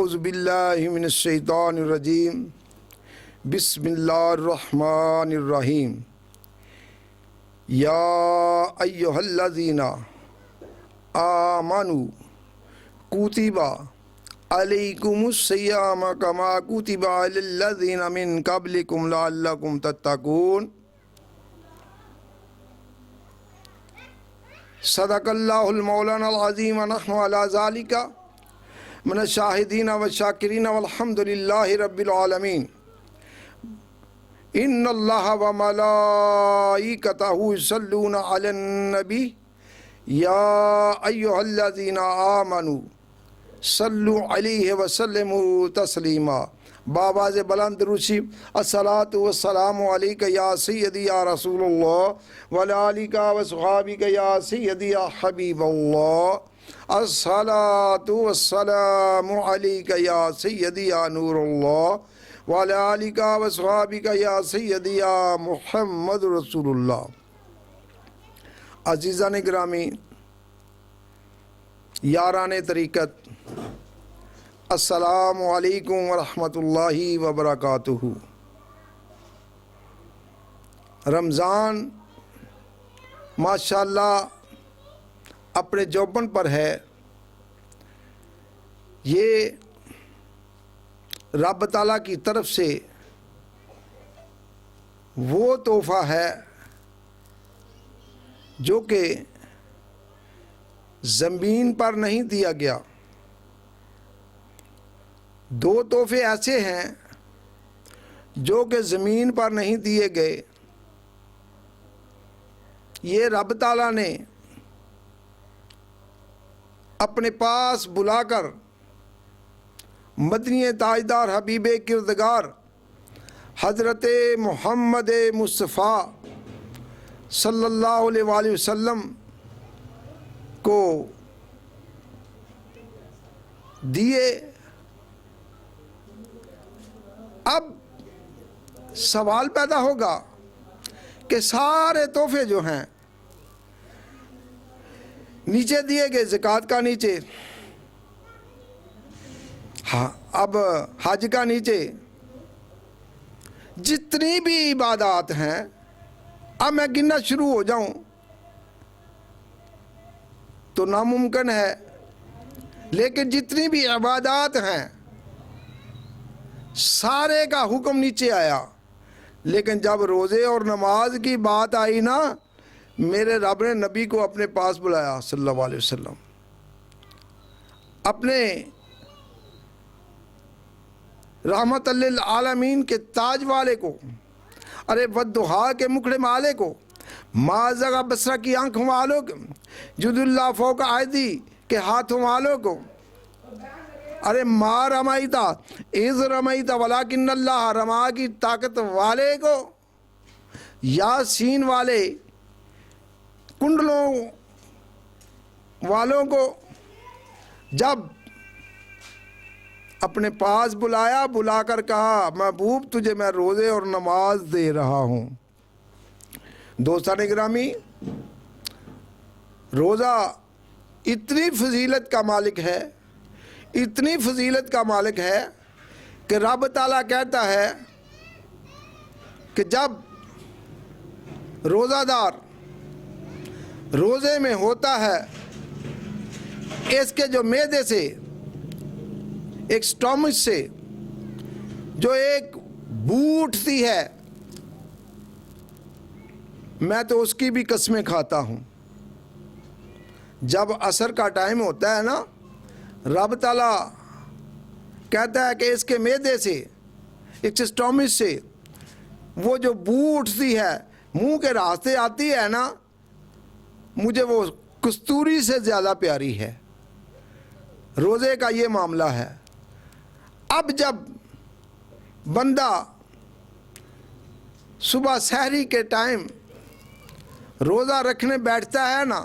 औज़ु बिल्लाहि मिनश शैतानिर रजीम बिस्मिल्लाहिर रहमानिर रहीम या अय्युहल्लज़ीना आमनु कुतिबा अलैकुमुस्सियाम कमा कुतिबा अलल्लज़ीना मिन क़ब्लिकुम लअल्लकुम तत्तक़ून। सदक़ल्लाहुल मौलानाल अज़ीम व नहनु अला ज़ालिका मिनश शाहिदीन व शाकिरीन वल्हम्दुलिल्लाहि रब्बिल आलमीन। इन्नल्लाहा व मलाइकतहु युसल्लूना अलन नबी या अय्युहल्लज़ीना आमनु सल्लु अलैहि व सल्लिमू तस्लीमा। बाबाज़ बुलंद रुशी अस्सलातु वस्सलामु अलैका या सय्यदी या रसूलुल्लाह व अला आलिका व सहाबिका या सय्यदी या हबीबल्लाह। अस्सलातु वस्सलामु अलैका या सय्यदी या नूरुल्लाह व अला आलिका व सहाबिका या सय्यदी या मुहम्मद रसूलुल्लाह। अज़ीज़ान गिरामी, यारान तरीक़त, अस्सलामु अलैकुम व रहमतुल्लाहि व बरकातुहू। रमज़ान माशाअल्लाह अपने जौबन पर है। ये रब ताला की तरफ से वो तोहफ़ा है जो कि ज़मीन पर नहीं दिया गया। दो तोहफ़े ऐसे हैं जो कि ज़मीन पर नहीं दिए गए। ये रब ताला ने अपने पास बुलाकर मदनी ताजदार हबीब किरदगार हज़रत मोहम्मद मुस्तफ़ा सल्लल्लाहु अलैहि वसल्लम को दिए। अब सवाल पैदा होगा कि सारे तोहफे जो हैं नीचे दिए गए, ज़कात का नीचे, हाँ अब हज का नीचे, जितनी भी इबादत हैं, अब मैं गिनना शुरू हो जाऊं तो नामुमकिन है। लेकिन जितनी भी इबादत हैं सारे का हुक्म नीचे आया। लेकिन जब रोज़े और नमाज की बात आई ना, मेरे रब ने नबी को अपने पास बुलाया सल्लल्लाहु अलैहि वसल्लम, अपने रहमतल लिल आलमीन के ताज वाले को, अरे वद्दुहा के मुखड़े माले को, माज़गा बसरा की आंखों वालों को, जुदुल्ला फौका आयदी के हाथों वालों को, अरे मा रमाईता इज़ रमाईता वलाकिन्नल्लाह रमा की ताकत वाले को, यासीन वाले कुंडलों वालों को जब अपने पास बुलाया, बुलाकर कहा महबूब तुझे मैं रोज़े और नमाज दे रहा हूँ। दोस्तान गिरामी, रोज़ा इतनी फजीलत का मालिक है, इतनी फजीलत का मालिक है कि रब ताला कहता है कि जब रोज़ादार रोज़े में होता है, इसके जो मैदे से, एक स्टोमच से जो एक बू उठती है, मैं तो उसकी भी कसमें खाता हूँ। जब असर का टाइम होता है ना, रब ताला कहता है कि इसके मैदे से, एक स्टोमच से वो जो बू उठती है, मुंह के रास्ते आती है ना, मुझे वो कस्तूरी से ज़्यादा प्यारी है। रोज़े का ये मामला है। अब जब बंदा सुबह सहरी के टाइम रोज़ा रखने बैठता है ना,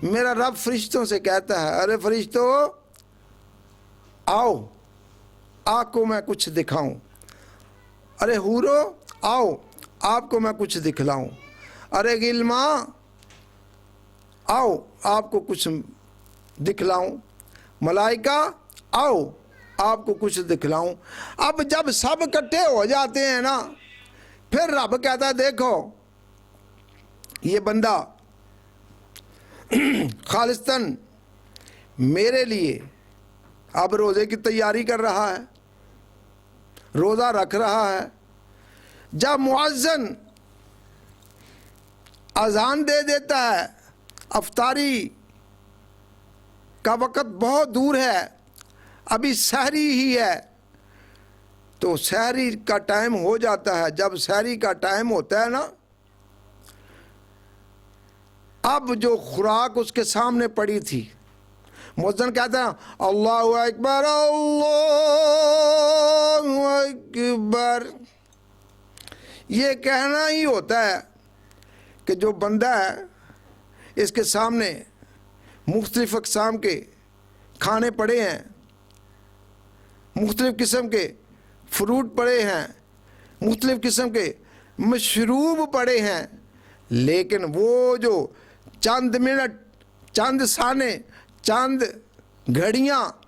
मेरा रब फरिश्तों से कहता है, अरे फरिश्तों आओ, आपको मैं कुछ दिखाऊं। अरे हूरो आओ, आपको मैं कुछ दिखलाऊं। अरे गिलमा आओ, आपको कुछ दिखलाऊं। मलाइका आओ, आपको कुछ दिखलाऊं। अब जब सब इकट्ठे हो जाते हैं ना, फिर रब कहता है देखो ये बंदा खालिस्तन मेरे लिए अब रोज़े की तैयारी कर रहा है, रोज़ा रख रहा है। जब मुअज्जिन अजान दे देता है, अफ्तारी का वक़्त बहुत दूर है, अभी सहरी ही है, तो सहरी का टाइम हो जाता है। जब सहरी का टाइम होता है ना, अब जो खुराक उसके सामने पड़ी थी, मुअज्जिन कहता है अल्लाहु अकबर अल्लाहु अकबर। ये कहना ही होता है कि जो बंदा है इसके सामने मुख्तलिफ अक़साम के खाने पड़े हैं, मुख्तलिफ किस्म के फ्रूट पड़े हैं, मुख्तलिफ किस्म के मशरूब पड़े हैं, लेकिन वो जो चंद मिनट, चंद साने, चंद घड़ियाँ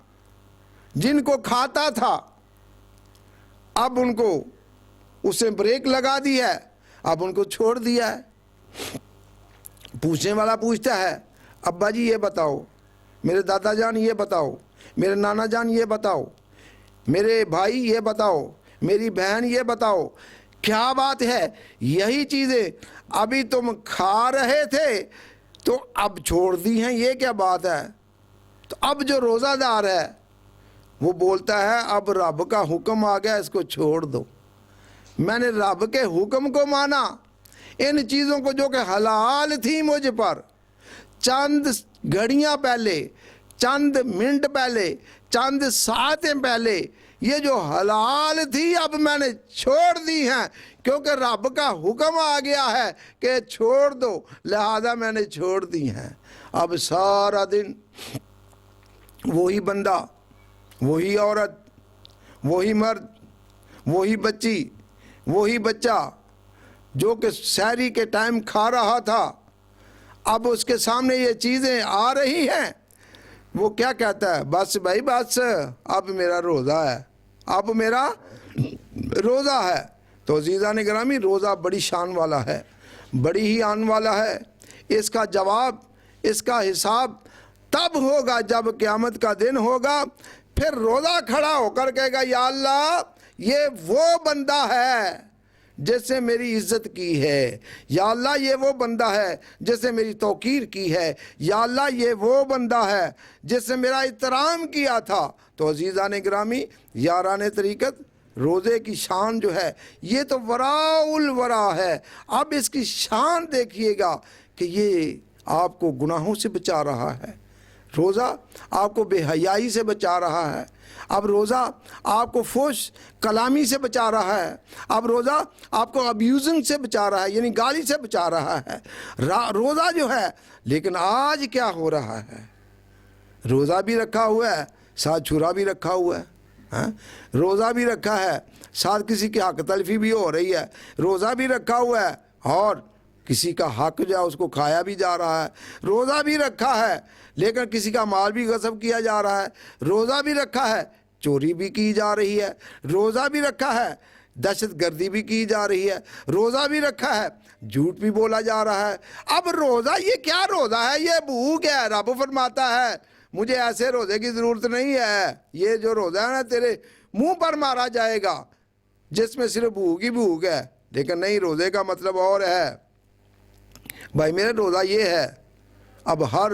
जिनको खाता था, अब उनको उसे ब्रेक लगा दी है, अब उनको छोड़ दिया है। पूछने वाला पूछता है अब्बा जी ये बताओ, मेरे दादा जान ये बताओ, मेरे नाना जान ये बताओ, मेरे भाई ये बताओ, मेरी बहन ये बताओ, क्या बात है? यही चीज़ें अभी तुम खा रहे थे तो अब छोड़ दी हैं, ये क्या बात है? तो अब जो रोज़ादार है वो बोलता है अब रब का हुक्म आ गया, इसको छोड़ दो। मैंने रब के हुक्म को माना, इन चीज़ों को जो कि हलाल थी मुझ पर, चंद घड़ियाँ पहले, चंद मिनट पहले, चंद सातें पहले, ये जो हलाल थी अब मैंने छोड़ दी हैं, क्योंकि रब का हुक्म आ गया है कि छोड़ दो, लिहाजा मैंने छोड़ दी हैं। अब सारा दिन वही बंदा, वही औरत, वही मर्द, वही बच्ची, वही बच्चा जो कि सहरी के टाइम खा रहा था, अब उसके सामने ये चीज़ें आ रही हैं, वो क्या कहता है? बस भाई बस, अब मेरा रोज़ा है, अब मेरा रोज़ा है। तो अज़ीज़ान गिरामी, रोज़ा बड़ी शान वाला है, बड़ी ही आन वाला है। इसका जवाब, इसका हिसाब तब होगा जब क़यामत का दिन होगा। फिर रोज़ा खड़ा होकर कहेगा या अल्लाह ये वो बंदा है जिससे मेरी इज़्ज़त की है, या अल्लाह ये वो बंदा है जिससे मेरी तौकीर की है, या अल्लाह ये वो बंदा है जिससे मेरा इhtराम किया था। तो अज़ीज़ान गिरामी, यारान तरीक़त, रोज़े की शान जो है ये तो वराउल वरा है। अब इसकी शान देखिएगा कि ये आपको गुनाहों से बचा रहा है, रोज़ा आपको बेहयाई से बचा रहा है, अब रोज़ा आपको फुश कलामी से बचा रहा है, अब रोज़ा आपको अब्यूजिंग से बचा रहा है, यानी गाली से बचा रहा है। रोज़ा जो है, लेकिन आज क्या हो रहा है? रोज़ा भी रखा हुआ है, साथ छुरा भी रखा हुआ है, हाँ? रोज़ा भी रखा है, साथ किसी की हक तलफी भी हो रही है, रोज़ा भी रखा हुआ है और किसी का हक जो है उसको खाया भी जा रहा है। रोज़ा भी रखा है लेकिन किसी का माल भी गस्ब किया जा रहा है। रोज़ा भी रखा है, चोरी भी की जा रही है। रोज़ा भी रखा है, दहशत गर्दी भी की जा रही है। रोज़ा भी रखा है, झूठ भी बोला जा रहा है। अब रोज़ा, ये क्या रोज़ा है? ये भूख है। रब फरमाता है मुझे ऐसे रोज़े की ज़रूरत नहीं है, ये जो रोज़ा है ना तेरे मुंह पर मारा जाएगा जिसमें सिर्फ भूख ही भूख है। लेकिन नहीं, रोज़े का मतलब और है। भाई मेरा रोज़ा ये है, अब हर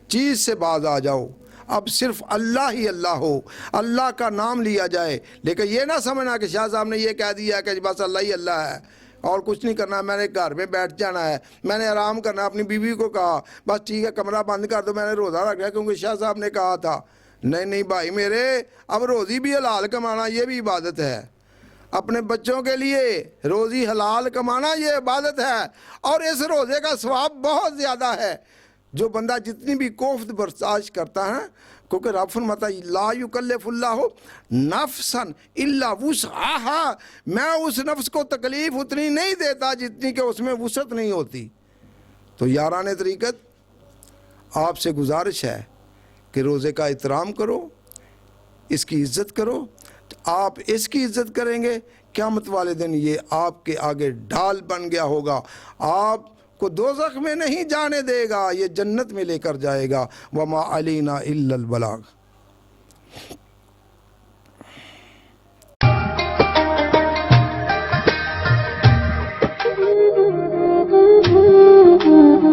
चीज़ से बाज आ जाओ, अब सिर्फ अल्लाह ही अल्लाह हो, अल्लाह का नाम लिया जाए। लेकिन ये ना समझना कि शाह साहब ने ये कह दिया कि बस अल्लाह ही अल्लाह है और कुछ नहीं करना, मैंने घर में बैठ जाना है, मैंने आराम करना। अपनी बीवी को कहा बस ठीक है कमरा बंद कर दो, मैंने रोज़ा रखा क्योंकि शाह साहब ने कहा था। नहीं नहीं भाई मेरे, अब रोज़ी भी हलाल कमाना ये भी इबादत है। अपने बच्चों के लिए रोज़ी हलाल कमाना ये इबादत है और इस रोज़े का सवाब बहुत ज़्यादा है। जो बंदा जितनी भी कोफ्त बर्दाश्त करता है, क्योंकि रब फरमाता ला युकल्लिफुल्लाहु नफ्सन इल्ला वुसअहा, मैं उस नफ्स को तकलीफ़ उतनी नहीं देता जितनी कि उसमें वुसअत नहीं होती। तो यारान तरीक़त, आपसे गुजारिश है कि रोज़े का एहतराम करो, इसकी इज्जत करो। आप इसकी इज्जत करेंगे, क़यामत वाले दिन ये आपके आगे ढाल बन गया होगा, आपको दोज़ख में नहीं जाने देगा, ये जन्नत में लेकर जाएगा। वमा अलैना इल्लल बलाग।